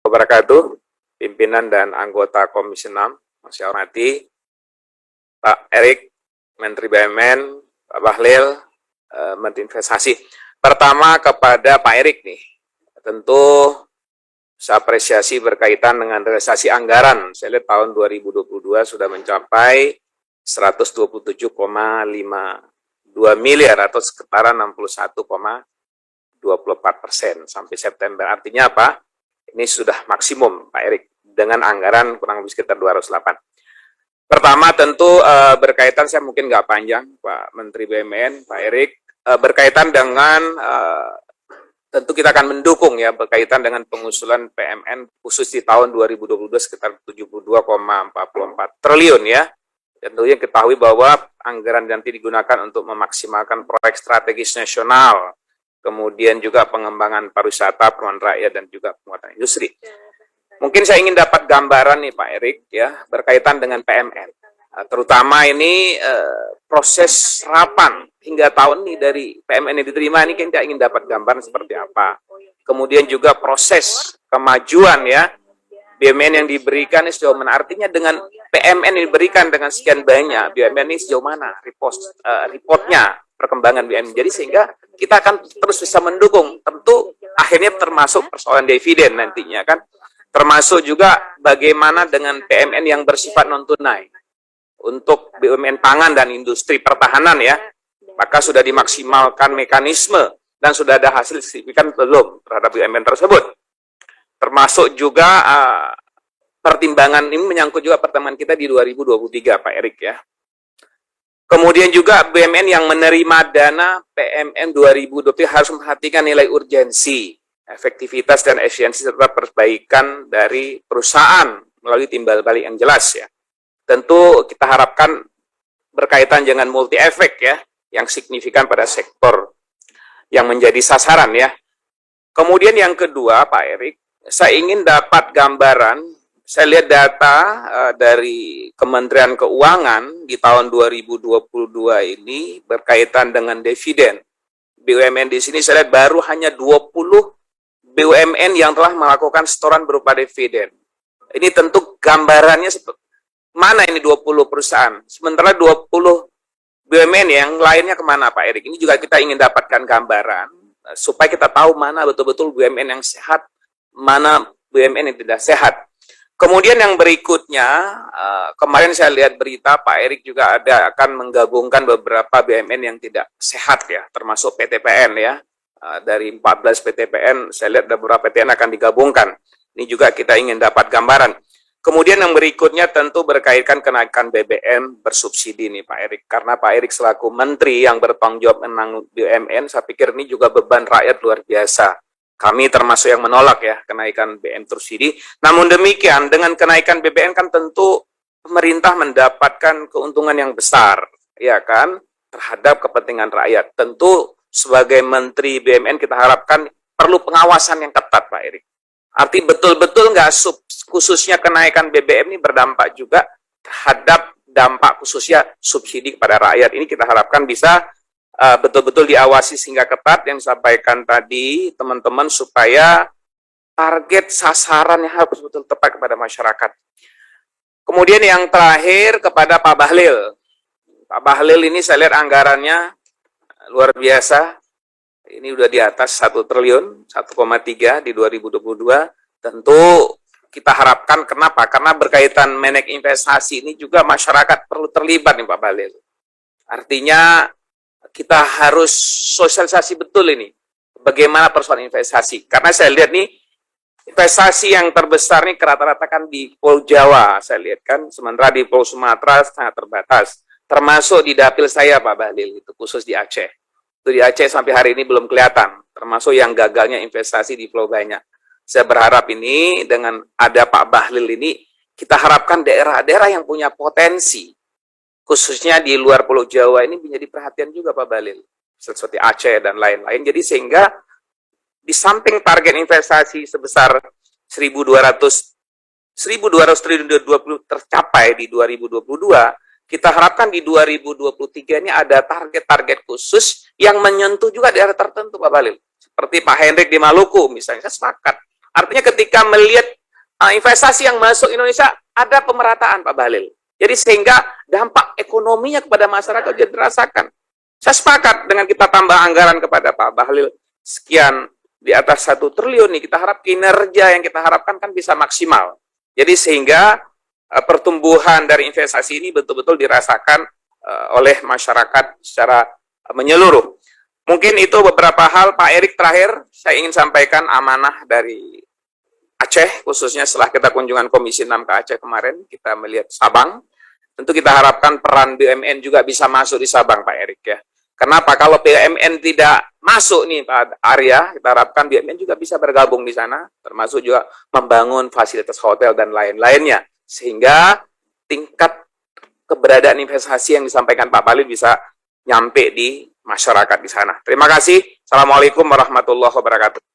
Wabarakatuh, pimpinan dan anggota Komisi 6, yang saya hormati, Pak Erik, Menteri BUMN, Pak Bahlil, Menteri Investasi. Pertama kepada Pak Erik nih, tentu saya apresiasi berkaitan dengan realisasi anggaran. Saya lihat tahun 2022 sudah mencapai 127,52 miliar atau sekitaran 61,24% sampai September. Artinya apa? Ini sudah maksimum, Pak Erik, dengan anggaran kurang lebih sekitar 208. Pertama tentu berkaitan, saya mungkin nggak panjang, Pak Menteri BUMN, Pak Erik, berkaitan dengan tentu kita akan mendukung ya berkaitan dengan pengusulan PMN khusus di tahun 2022 sekitar 72,44 triliun ya. Tentunya ketahui bahwa anggaran nanti digunakan untuk memaksimalkan proyek strategis nasional, kemudian juga pengembangan pariwisata, perumahan rakyat, dan juga penguatan industri. Mungkin saya ingin dapat gambaran nih Pak Erik ya berkaitan dengan PMN. Terutama ini proses serapan hingga tahun ini dari PMN yang diterima ini kita ingin dapat gambaran seperti apa. Kemudian juga proses kemajuan ya BUMN yang diberikan ini sejauh mana. Artinya dengan PMN yang diberikan dengan sekian banyak BUMN ini sejauh mana reportnya perkembangan BUMN. Jadi sehingga kita akan terus bisa mendukung. Tentu akhirnya termasuk persoalan dividen nantinya kan. Termasuk juga bagaimana dengan PMN yang bersifat non-tunai. Untuk BUMN pangan dan industri pertahanan ya, maka sudah dimaksimalkan mekanisme dan sudah ada hasil signifikan belum terhadap BUMN tersebut. Termasuk juga pertimbangan ini menyangkut juga pertemuan kita di 2023 Pak Erik ya. Kemudian juga BUMN yang menerima dana PMN 2020 harus memperhatikan nilai urgensi, efektivitas dan efisiensi serta perbaikan dari perusahaan melalui timbal balik yang jelas ya. Tentu kita harapkan berkaitan dengan multi efek ya, yang signifikan pada sektor yang menjadi sasaran ya. Kemudian yang kedua Pak Erik, saya ingin dapat gambaran, saya lihat data dari Kementerian Keuangan di tahun 2022 ini berkaitan dengan dividen. BUMN di sini saya lihat baru hanya 20 BUMN yang telah melakukan setoran berupa dividen. Ini tentu gambarannya mana ini 20 perusahaan, sementara 20 BUMN yang lainnya kemana Pak Erik? Ini juga kita ingin dapatkan gambaran, supaya kita tahu mana betul-betul BUMN yang sehat, mana BUMN yang tidak sehat. Kemudian yang berikutnya, kemarin saya lihat berita Pak Erik juga akan menggabungkan beberapa BUMN yang tidak sehat ya, termasuk PTPN ya. Dari 14 PTPN, saya lihat ada beberapa PTN akan digabungkan. Ini juga kita ingin dapat gambaran. Kemudian yang berikutnya tentu berkaitan kenaikan BBM bersubsidi nih Pak Erik. Karena Pak Erik selaku Menteri yang bertanggung jawab menanggung BUMN, saya pikir ini juga beban rakyat luar biasa. Kami termasuk yang menolak ya kenaikan BBM bersubsidi. Namun demikian dengan kenaikan BBM kan tentu pemerintah mendapatkan keuntungan yang besar, ya kan, terhadap kepentingan rakyat. Tentu sebagai Menteri BUMN kita harapkan perlu pengawasan yang ketat Pak Erik. Arti betul-betul nggak khususnya kenaikan BBM ini berdampak juga terhadap dampak khususnya subsidi kepada rakyat. Ini kita harapkan bisa betul-betul diawasi sehingga ketat yang disampaikan tadi teman-teman supaya target sasaran yang harus betul tepat kepada masyarakat. Kemudian yang terakhir kepada Pak Bahlil. Pak Bahlil ini saya lihat anggarannya luar biasa. Ini udah di atas 1 triliun, 1,3 di 2022. Tentu kita harapkan kenapa? Karena berkaitan manage investasi ini juga masyarakat perlu terlibat nih Pak Bahlil. Artinya kita harus sosialisasi betul ini. Bagaimana persoalan investasi. Karena saya lihat nih, investasi yang terbesar nih rata-rata kan di Pulau Jawa. Saya lihat kan, sementara di Pulau Sumatera sangat terbatas. Termasuk di dapil saya Pak Bahlil, itu khusus di Aceh. Itu di Aceh sampai hari ini belum kelihatan, termasuk yang gagalnya investasi di Pulau Banyak. Saya berharap ini dengan ada Pak Bahlil ini, kita harapkan daerah-daerah yang punya potensi, khususnya di luar Pulau Jawa ini menjadi perhatian juga Pak Bahlil, seperti Aceh dan lain-lain. Jadi sehingga di samping target investasi sebesar 1.200 triliun tercapai di 2022, kita harapkan di 2023 ini ada target-target khusus yang menyentuh juga daerah tertentu Pak Bahlil. Seperti Pak Hendrik di Maluku misalnya, saya sepakat. Artinya ketika melihat investasi yang masuk Indonesia, ada pemerataan Pak Bahlil. Jadi sehingga dampak ekonominya kepada masyarakat jadi dirasakan. Saya sepakat dengan kita tambah anggaran kepada Pak Bahlil sekian di atas 1 triliun nih, kita harap kinerja yang kita harapkan kan bisa maksimal. Jadi sehingga pertumbuhan dari investasi ini betul-betul dirasakan oleh masyarakat secara menyeluruh. Mungkin itu beberapa hal. Pak Erik, terakhir saya ingin sampaikan amanah dari Aceh, khususnya setelah kita kunjungan Komisi 6 ke Aceh kemarin, kita melihat Sabang. Tentu kita harapkan peran BUMN juga bisa masuk di Sabang, Pak Erik ya. Kenapa? Kalau BUMN tidak masuk nih Pak Arya, kita harapkan BUMN juga bisa bergabung di sana, termasuk juga membangun fasilitas hotel dan lain-lainnya. Sehingga tingkat keberadaan investasi yang disampaikan Pak Bahlil bisa nyampe di masyarakat di sana. Terima kasih. Assalamualaikum warahmatullahi wabarakatuh.